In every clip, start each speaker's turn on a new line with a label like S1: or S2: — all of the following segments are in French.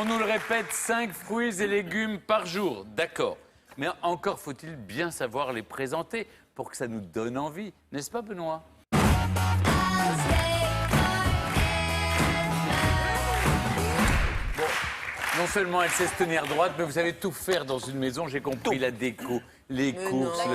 S1: on nous le répète, 5 fruits et légumes par jour. D'accord. Mais encore faut-il bien savoir les présenter pour que ça nous donne envie. N'est-ce pas, Benoît? Non seulement elle sait se tenir droite, mais vous savez tout faire dans une maison. J'ai compris la déco, les courses,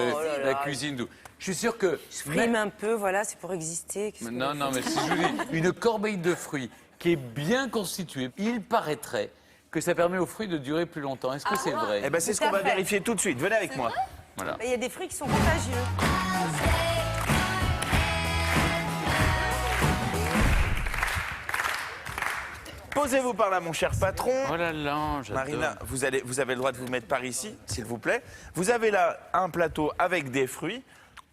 S1: la cuisine. Tout. Je suis sûr que...
S2: Je frime un peu, voilà, c'est pour exister.
S1: Non, mais si je vous dis, une corbeille de fruits qui est bien constituée, il paraîtrait que ça permet aux fruits de durer plus longtemps. Est-ce que c'est vrai?
S3: Eh ben, c'est ce qu'on va vérifier tout de suite. Venez avec moi.
S1: Voilà.
S2: Il y a des fruits qui sont contagieux.
S3: Posez-vous par là, mon cher patron.
S1: Oh là là, j'adore.
S3: Marina, vous avez le droit de vous mettre par ici, s'il vous plaît. Vous avez là un plateau avec des fruits,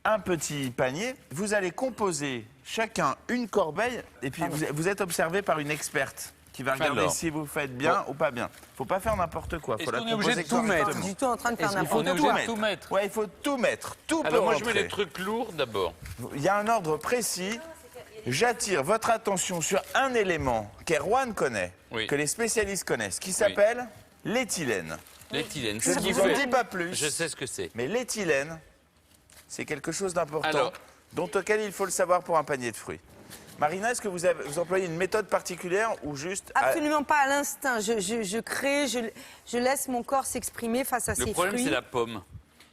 S3: un petit panier. Vous allez composer chacun une corbeille et puis vous êtes observé par une experte qui va regarder si vous faites bien ou pas bien. Faut pas faire n'importe quoi.
S1: Est-ce qu'on est obligé de tout mettre?
S2: Du tout en train de faire n'importe
S1: On est
S2: quoi.
S1: obligé de tout mettre.
S3: Ouais, il faut tout mettre. Tout peut
S1: Alors moi, je mets
S3: rentrer.
S1: les trucs lourds d'abord.
S3: Il y a un ordre précis. J'attire votre attention sur un élément qu'Erwan connaît, que les spécialistes connaissent, qui s'appelle l'éthylène.
S1: L'éthylène,
S3: Je ne vous en dis pas plus.
S1: Je sais ce que c'est.
S3: Mais l'éthylène, c'est quelque chose d'important,
S1: Alors
S3: auquel il faut le savoir pour un panier de fruits. Marina, est-ce que vous employez une méthode particulière ou juste...
S2: Absolument pas à l'instinct. Je crée, je laisse mon corps s'exprimer face à ces fruits.
S1: Le problème, c'est la pomme.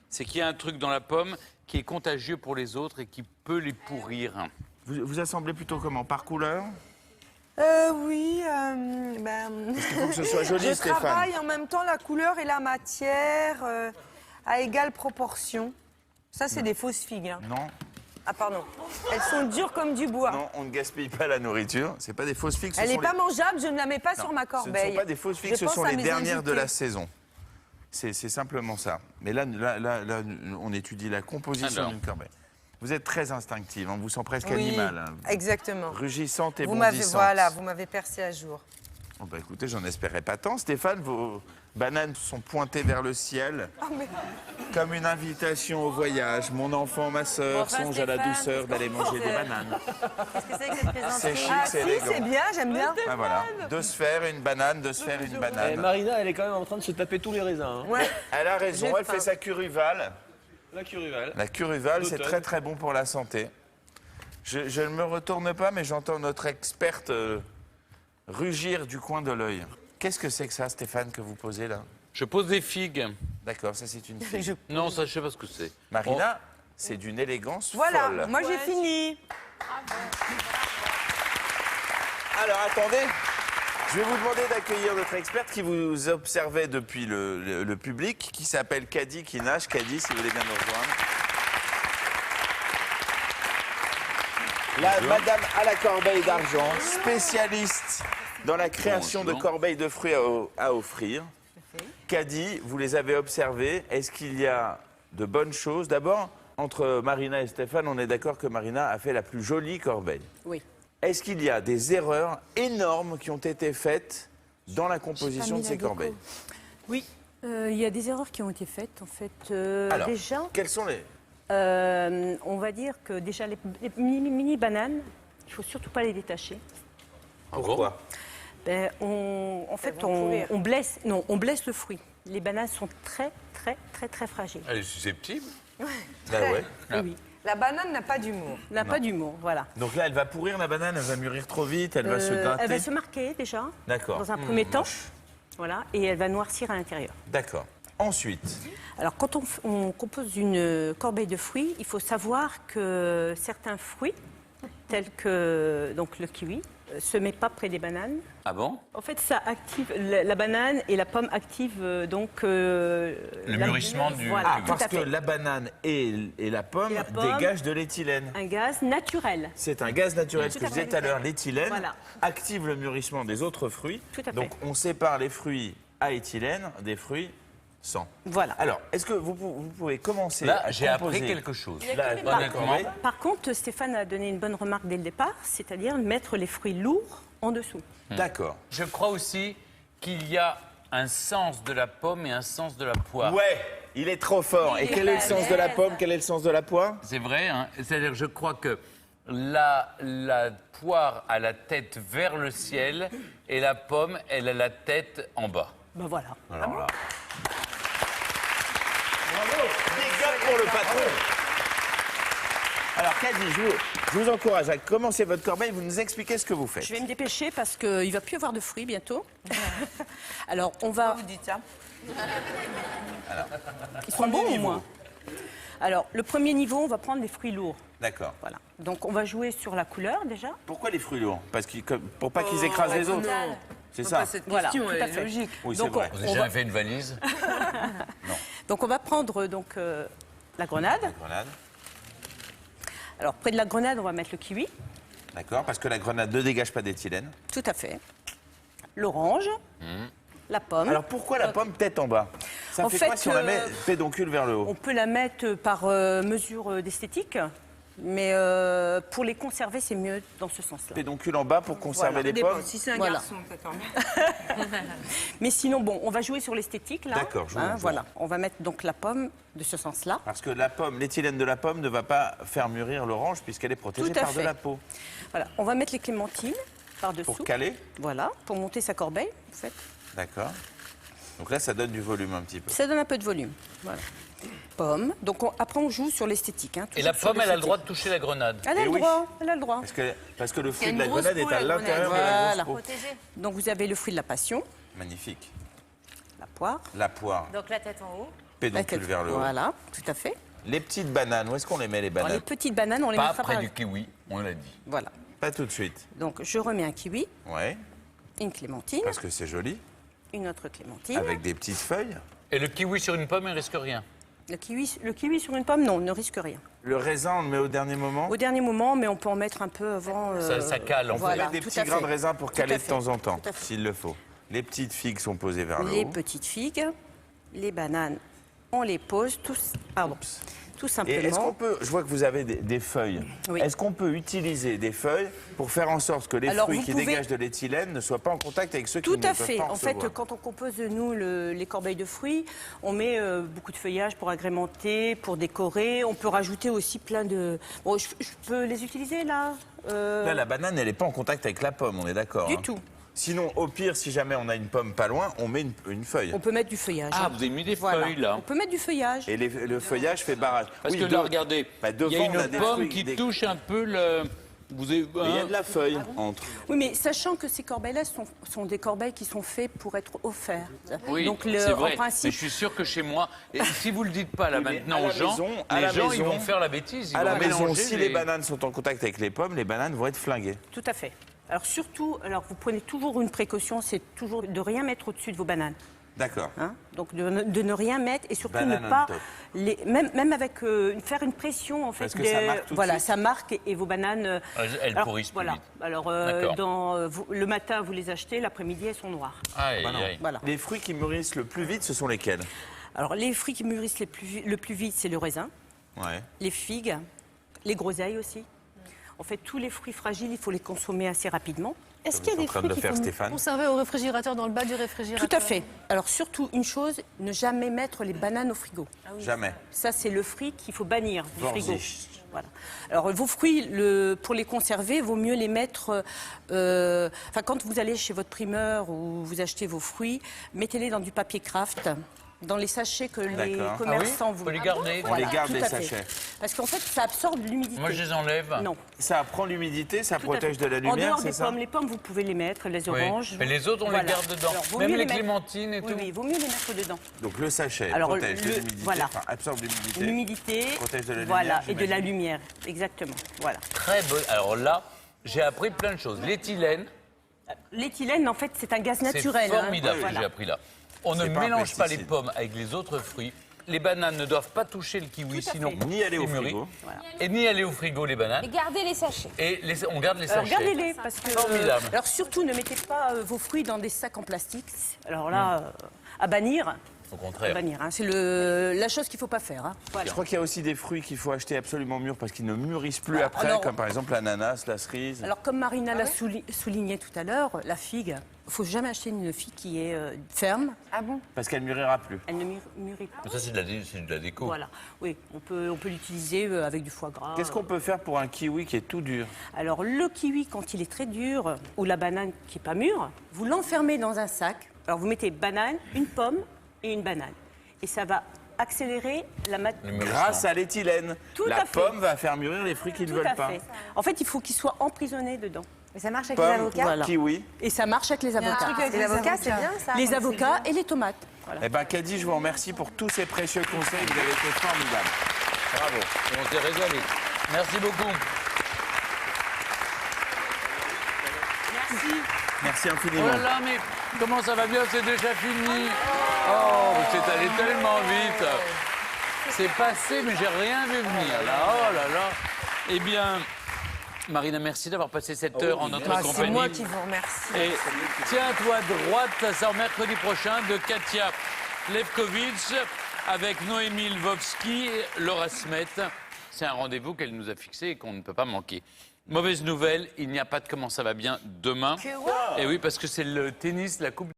S1: C'est qu'il y a un truc dans la pomme qui est contagieux pour les autres et qui peut les pourrir.
S3: Vous assemblez plutôt comment? Par couleur?
S2: Oui,
S3: Parce qu'il faut que ce soit joli,
S2: je
S3: Stéphane.
S2: travaille en même temps la couleur et la matière à égale proportion. Ça, c'est des fausses figues. Hein.
S3: Non.
S2: Ah, pardon. Elles sont dures comme du bois.
S3: Non, on ne gaspille pas la nourriture. C'est pas des fausses figues.
S2: Elle n'est pas mangeable, je ne la mets pas sur ma
S3: Ce
S2: corbeille.
S3: ne sont pas des fausses figues, ce sont les dernières de la saison. C'est simplement ça. Mais là, on étudie la composition d'une corbeille. Vous êtes très instinctive, on vous sent presque animale. Hein.
S2: Exactement.
S3: Rugissante et
S2: vous
S3: bondissante.
S2: vous m'avez percé à jour.
S3: Oh bah écoutez, j'en espérais pas tant. Stéphane, vos bananes sont pointées vers le ciel, comme une invitation au voyage. Mon enfant, ma sœur, songe à la douceur d'aller manger des bananes.
S2: Qu'est-ce que c'est que cette plaisanterie?
S3: C'est chic, c'est élégant.
S2: C'est bien, j'aime bien.
S3: Ah, voilà. 2 sphères, une banane, 2 sphères, une banane.
S4: Marina, elle est quand même en train de se taper tous les raisins. Hein.
S2: Ouais.
S3: Elle a raison, elle fait sa curuvale.
S4: La curuvale.
S3: La curuvale, c'est très très bon pour la santé. Je ne me retourne pas, mais j'entends notre experte rugir du coin de l'œil. Qu'est-ce que c'est que ça, Stéphane, que vous posez là?
S1: Je pose des figues.
S3: D'accord, ça c'est une figue.
S1: Non, ça, je sais pas ce que c'est.
S3: Marina, c'est d'une élégance
S2: Voilà,
S3: folle.
S2: moi j'ai fini.
S3: Alors attendez, je vais vous demander d'accueillir notre experte qui vous observait depuis le public, qui s'appelle Kadi, qui nage. Kadi, si vous voulez bien nous rejoindre. La madame à la corbeille d'argent, spécialiste dans la création de corbeilles de fruits à offrir. Kadi, vous les avez observées. Est-ce qu'il y a de bonnes choses? D'abord, entre Marina et Stéphane, on est d'accord que Marina a fait la plus jolie corbeille.
S2: Oui.
S3: Est-ce qu'il y a des erreurs énormes qui ont été faites dans la composition de ces corbeilles?
S5: Oui, il y a des erreurs qui ont été faites, en fait.
S3: Alors,
S5: déjà,
S3: quelles sont les...
S5: on va dire que déjà les mini bananes, il ne faut surtout pas les détacher.
S3: Pourquoi?
S5: En fait, on blesse le fruit. Les bananes sont très fragiles.
S1: Elle est susceptible.
S3: Ah ouais.
S5: Oui.
S2: La banane n'a pas d'humour.
S5: N'a pas d'humour, voilà.
S3: Donc là, elle va pourrir la banane, elle va mûrir trop vite, elle va se gratter.
S5: Elle va se marquer déjà,
S3: D'accord.
S5: dans un premier temps. Voilà, et elle va noircir à l'intérieur.
S3: D'accord. Ensuite,
S5: Alors, quand on compose une corbeille de fruits, il faut savoir que certains fruits, tels que donc, le kiwi, se met pas près des bananes.
S1: Ah bon?
S5: En fait, ça active la banane et la pomme active le
S1: mûrissement du...
S5: Voilà, tout
S3: parce
S5: à
S3: que
S5: fait.
S3: la banane et la pomme dégagent de l'éthylène.
S5: Un gaz naturel.
S3: C'est un gaz naturel, ce
S5: Tout
S3: que
S5: à
S3: je disais
S5: fait.
S3: tout à l'heure. L'éthylène
S5: Voilà.
S3: active le mûrissement des autres fruits.
S5: Tout à fait.
S3: Donc on sépare les fruits à éthylène des fruits sans.
S5: Voilà.
S3: Alors, est-ce que vous pouvez commencer
S1: Là,
S3: à
S1: j'ai appris
S3: composer
S1: quelque chose.
S3: la
S1: Honnêtement.
S3: corbeille?
S5: Par contre, Stéphane a donné une bonne remarque dès le départ, c'est-à-dire mettre les fruits lourds en dessous.
S3: D'accord.
S1: Je crois aussi qu'il y a un sens de la pomme et un sens de la poire.
S3: Ouais, il est trop fort. Et quel est le sens de la pomme? Quel est le sens de la poire?
S1: C'est vrai, hein. C'est-à-dire, je crois que la poire a la tête vers le ciel et la pomme, elle a la tête en bas.
S5: Ben voilà.
S3: Alors là. Bravo. Big up pour le patron. Alors, Caddy, je vous encourage à commencer votre corbeille. Vous nous expliquez ce que vous faites.
S5: Je vais me dépêcher parce qu'il ne va plus y avoir de fruits bientôt. Alors, on va...
S2: Vous dites ça.
S5: Ils sont bons au
S3: niveau.
S5: moins. Alors, le premier niveau, on va prendre les fruits lourds.
S3: D'accord.
S5: Voilà. Donc, on va jouer sur la couleur déjà.
S3: Pourquoi les fruits lourds? Parce que, pour pas qu'ils écrasent les autres. C'est ça.
S2: Cette
S5: Voilà,
S2: question,
S5: tout
S2: elle
S5: à
S2: est
S5: fait.
S2: logique.
S3: Oui, c'est
S5: Donc,
S3: vrai.
S1: Vous avez jamais fait une valise?
S5: Donc, on va prendre la grenade.
S3: Grenade.
S5: Alors, près de la grenade, on va mettre le kiwi.
S3: D'accord, parce que la grenade ne dégage pas d'éthylène.
S5: Tout à fait. L'orange. La pomme.
S3: Alors pourquoi la pomme tête en bas? Ça
S5: En
S3: fait
S5: fait,
S3: quoi si on la met pédoncule vers le haut?
S5: On peut la mettre par mesure d'esthétique, mais pour les conserver, c'est mieux dans ce sens-là.
S3: Pédoncule en bas pour conserver les
S2: Dépend.
S3: pommes?
S2: Si c'est un
S5: Voilà.
S2: garçon, d'accord.
S5: Mais sinon, bon, on va jouer sur l'esthétique, là.
S3: D'accord, jouons.
S5: Voilà, on va mettre donc la pomme de ce sens-là.
S3: Parce que la pomme, l'éthylène de la pomme ne va pas faire mûrir l'orange puisqu'elle est protégée
S5: Tout à
S3: par de
S5: fait.
S3: la peau.
S5: Voilà, on va mettre les clémentines par-dessous.
S3: Pour caler?
S5: Voilà, pour monter sa corbeille, en fait.
S3: D'accord. Donc là, ça donne du volume un petit peu.
S5: Ça donne un peu de volume. Voilà. Pomme. Donc après, on joue sur l'esthétique. Hein,
S1: Et
S5: toujours
S1: la
S5: sur
S1: pomme, elle a le
S5: l'esthétique.
S1: droit de toucher la grenade.
S5: Elle a
S3: Eh
S5: le
S3: oui.
S5: droit, elle a le droit.
S3: Parce que le
S2: Il y a
S3: fruit de
S2: une
S3: la
S2: grosse
S3: grenade est
S2: peau,
S3: à
S2: la
S3: l'intérieur de la
S5: Voilà.
S3: grosse peau.
S5: Donc vous avez le fruit de la passion,
S3: Magnifique.
S5: la poire.
S3: La poire,
S6: Donc la tête en haut.
S5: la
S3: pédoncule
S5: tête.
S3: vers le haut.
S5: Voilà, tout à fait.
S3: Les petites bananes, où est-ce qu'on les met les
S5: Alors,
S3: bananes?
S5: les petites bananes, on les
S1: Pas
S5: mettra
S1: près
S5: par...
S1: du kiwi, on l'a dit.
S5: Voilà.
S3: Pas tout de suite.
S5: Donc je remets un kiwi,
S3: Ouais,
S5: une clémentine,
S3: parce que c'est joli.
S5: une autre clémentine.
S3: Avec des petites feuilles.
S1: Et le kiwi sur une pomme, il risque rien.
S5: Le kiwi sur une pomme, non, ne risque rien.
S3: Le raisin, on le met au dernier moment.
S5: Au dernier moment, mais on peut en mettre un peu avant.
S1: Ça cale, on peut
S3: On
S5: voilà,
S3: met des
S5: tout
S3: petits
S5: à
S3: grains
S5: fait.
S3: de raisin pour
S5: Tout à
S3: caler de
S5: fait.
S3: temps en temps,
S5: Tout à fait.
S3: s'il le faut. Les petites figues sont posées vers le
S5: Les
S3: haut.
S5: petites figues, les bananes, on les pose tout
S3: Et est-ce qu'on
S5: simplement.
S3: peut, je vois que vous avez des feuilles,
S5: Oui.
S3: est-ce qu'on peut utiliser des feuilles pour faire en sorte que les
S5: Alors,
S3: fruits
S5: vous
S3: qui
S5: pouvez-
S3: dégagent de l'éthylène ne soient pas en contact avec ceux qui
S5: Tout
S3: ne
S5: à
S3: peuvent
S5: fait.
S3: pas
S5: En fait,
S3: recevoir?
S5: quand on compose, nous, les corbeilles de fruits, on met beaucoup de feuillage pour agrémenter, pour décorer. On peut rajouter aussi plein de... Bon, je peux les utiliser, là
S3: Là, la banane, elle n'est pas en contact avec la pomme, on est d'accord.
S5: Du
S3: hein.
S5: tout.
S3: Sinon, au pire, si jamais on a une pomme pas loin, on met une feuille.
S5: On peut mettre du feuillage.
S1: Ah,
S5: hein.
S1: vous avez mis des
S5: Voilà.
S1: feuilles, là.
S5: On peut mettre du feuillage.
S3: Et le feuillage fait barrage.
S1: Parce
S3: Oui,
S1: que là, regardez,
S3: bah,
S1: il y
S3: devant,
S1: a
S3: on a
S1: une
S3: des
S1: pomme
S3: fruits,
S1: qui
S3: des-
S1: touche un peu le... Vous avez...
S3: Mais il y a de la feuille entre.
S5: Oui, mais sachant que ces corbeilles-là sont des corbeilles qui sont faites pour être offertes.
S1: Oui,
S5: Donc,
S1: c'est vrai.
S5: en
S1: Mais
S5: principe,
S1: je suis sûr que chez moi, et si vous le dites pas là
S3: Oui, mais
S1: maintenant
S3: à la
S1: aux gens,
S3: maison, à la
S1: les gens ils
S3: maison-
S1: vont faire la bêtise. Ils
S3: À la
S1: vont
S3: maison,
S1: mélanger
S3: si les bananes sont en contact avec les pommes, les bananes vont être flinguées.
S5: tout à fait. Alors surtout, vous prenez toujours une précaution, c'est toujours de rien mettre au-dessus de vos bananes.
S3: D'accord.
S5: Hein. Donc de ne rien mettre et surtout
S3: Banane
S5: ne pas
S3: on top.
S5: même avec faire une pression en fait.
S3: Parce que ça marque tout de
S5: voilà,
S3: suite.
S5: ça marque et vos bananes.
S1: Elles
S5: alors,
S1: pourrissent plus
S5: voilà.
S1: vite.
S5: Alors
S1: D'accord.
S5: le matin vous les achetez, l'après-midi elles sont noires.
S1: Aïe,
S3: Bah non.
S1: aïe.
S5: Voilà.
S3: Les fruits qui mûrissent le plus vite, ce sont lesquels?
S5: Alors les fruits qui mûrissent le plus vite, c'est le raisin,
S3: Ouais.
S5: les figues, les groseilles aussi. En fait, tous les fruits fragiles, il faut les consommer assez rapidement.
S6: Est-ce
S3: Comme
S6: qu'il y a
S3: est en
S6: des
S3: train de
S6: fruits
S3: le
S6: qu'il
S3: faire
S6: faut
S3: Stéphane.
S6: conserver au réfrigérateur, dans le bas du réfrigérateur?
S5: Tout à fait. Alors surtout une chose, ne jamais mettre les bananes au frigo.
S3: Jamais.
S5: Ça, c'est le fruit qu'il faut bannir du frigo.
S3: Vorsicht.
S5: Voilà. Alors, vos fruits, pour les conserver, vaut mieux les mettre. Quand vous allez chez votre primeur ou vous achetez vos fruits, mettez-les dans du papier craft, dans les sachets que les
S3: D'accord.
S5: commerçants
S1: Ah oui
S5: vous.
S1: Faut les garder.
S3: On les garde,
S5: tout
S3: les
S5: à fait.
S3: sachets.
S5: Parce qu'en fait, ça absorbe l'humidité.
S1: Moi, je les enlève.
S5: Non.
S3: Ça prend l'humidité, ça
S5: Tout à
S3: protège
S5: fait.
S3: de la
S5: En
S3: lumière,
S5: dehors
S3: c'est
S5: des
S3: ça?
S5: pommes, les pommes, vous pouvez les mettre, les
S1: Oui.
S5: oranges.
S1: Et les autres, on
S5: Voilà.
S1: les garde dedans.
S5: Alors, vaut
S1: Même
S5: mieux
S1: les
S5: mettre-
S1: clémentines et tout.
S5: Oui, vaut mieux les mettre dedans.
S3: Donc le sachet
S5: Alors,
S3: protège de
S5: le-
S3: l'humidité,
S5: voilà.
S3: enfin, absorbe l'humidité.
S5: L'humidité.
S3: Protège de la lumière,
S5: Voilà, et de la
S3: j'imagine.
S5: lumière. Exactement. Voilà.
S1: Très bon. Alors là, j'ai appris plein de choses. L'éthylène,
S5: L'éthylène, en fait, c'est un gaz
S1: c'est
S5: naturel. hein.
S1: formidable,
S5: Voilà.
S1: j'ai appris là. On ne
S3: C'est pas un
S1: mélange pas les
S3: pesticide.
S1: pommes avec les autres fruits. Les bananes ne doivent pas toucher le kiwi,
S5: Tout à
S1: sinon
S5: fait.
S3: Ni aller au
S1: c'est mûri.
S3: frigo.
S1: Et ni aller au frigo, les bananes.
S6: Et gardez les sachets.
S1: Et on garde les
S5: Alors
S1: sachets.
S5: gardez-les parce que.
S1: Formidable.
S5: Alors surtout, ne mettez pas vos fruits dans des sacs en plastique. Alors là, à bannir.
S1: Au
S5: À
S1: contraire.
S5: bannir, hein. C'est la chose qu'il ne faut pas faire. Hein. Voilà.
S3: Je crois qu'il y a aussi des fruits qu'il faut acheter absolument mûrs parce qu'ils ne mûrissent plus après,
S5: alors-
S3: comme par exemple l'ananas, la cerise.
S5: Alors comme Marina l'a souligné tout à l'heure, la figue, faut jamais acheter une fille qui est ferme.
S2: Ah bon?
S3: Parce qu'elle mûrira plus.
S5: Elle ne mûrit pas.
S1: Ça, c'est de la déco.
S5: Voilà. Oui, on peut l'utiliser avec du foie gras.
S3: Qu'est-ce qu'on peut faire pour un kiwi qui est tout dur?
S5: Alors, le kiwi, quand il est très dur, ou la banane qui n'est pas mûre, vous l'enfermez dans un sac. Alors, vous mettez banane, une pomme et une banane. Et ça va accélérer la
S3: Grâce à l'éthylène.
S5: Tout
S3: La
S5: à fait.
S3: pomme va faire mûrir les fruits qui ne
S5: Tout
S3: veulent
S5: à
S3: pas.
S5: fait. En fait, il faut qu'il soit emprisonné dedans.
S2: Mais ça marche avec
S3: Pomme,
S2: les avocats?
S5: Voilà.
S3: kiwi.
S5: Et ça marche avec les avocats.
S2: Les avocats, c'est bien ça?
S5: Les avocats et les tomates. Voilà.
S3: Eh bien, Caddy, je vous remercie pour tous ces précieux conseils. Vous avez été formidables. Bravo.
S1: On s'est régalé. Merci beaucoup.
S3: Merci
S1: Oh
S3: infiniment.
S1: là là, mais comment ça va bien, c'est déjà fini. Oh, c'est allé tellement vite. C'est passé, mais j'ai rien vu venir là. Oh là là. Eh bien, Marina, merci d'avoir passé cette heure en notre compagnie.
S2: C'est moi qui vous remercie.
S1: Et tiens-toi droite, ça sort mercredi prochain de Katia Levkovitch avec Noémie Lvovsky et Laura Smet. C'est un rendez-vous qu'elle nous a fixé et qu'on ne peut pas manquer. Mauvaise nouvelle, il n'y a pas de comment ça va bien demain. Et oui, parce que c'est le tennis, la Coupe